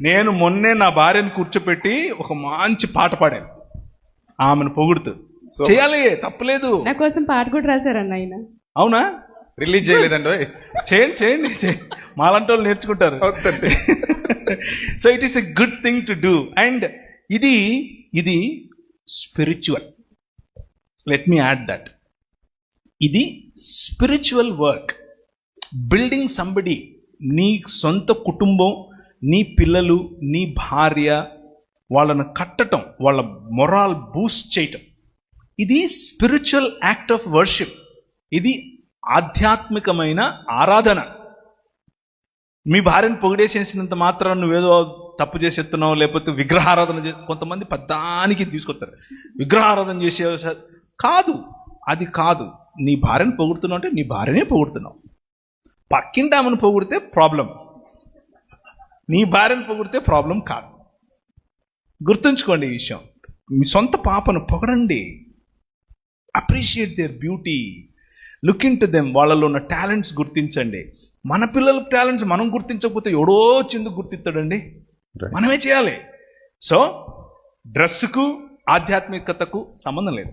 నేను మొన్నే నా భార్యను కూర్చోపెట్టి ఒక మంచి పాట పాడాను, ఆమెను పొగుడుతూ. చేయాలి, తప్పలేదు. నా కోసం పాట కూడా రాశారన్న ఆయన. అవునా? రిలీజ్ చేయలేదండి. చేయండి చేయండి, మాలాంటి వాళ్ళు నేర్చుకుంటారు. So it is a good thing to do. And ఇది spiritual. Let me add that. ఇది స్పిరిచువల్ వర్క్. బిల్డింగ్ సంబడి, నీ సొంత కుటుంబం, నీ పిల్లలు, నీ భార్య, వాళ్ళను కట్టడం, వాళ్ళ మొరాల్ బూస్ట్ చేయటం, ఇది స్పిరిచువల్ యాక్ట్ ఆఫ్ వర్షిప్. ఇది ఆధ్యాత్మికమైన ఆరాధన. మీ భార్యను పొగిడేసేసినంత మాత్రం నువ్వేదో తప్పు చేసేస్తున్నావు, లేకపోతే విగ్రహారాధన కొంతమంది పద్దానికి తీసుకొస్తారు, విగ్రహారాధన చేసే కాదు. అది కాదు. నీ భార్యను పొగుడుతున్నావు అంటే నీ భార్యనే పొగుడుతున్నావు. పక్కింటి ఆమెను పొగిడితే ప్రాబ్లం, నీ భార్యను పొగిడితే ప్రాబ్లం కాదు. గుర్తుంచుకోండి ఈ విషయం. మీ సొంత పాపను పొగడండి, appreciate their beauty, look in to them. వాళ్ళలో ఉన్న టాలెంట్స్ గుర్తించండి. మన పిల్లల టాలెంట్స్ మనం గుర్తించకపోతే ఎవడో చిందుకు గుర్తిస్తాడండి, మనమే చేయాలి. సో డ్రెస్సుకు ఆధ్యాత్మికతకు సంబంధం లేదు.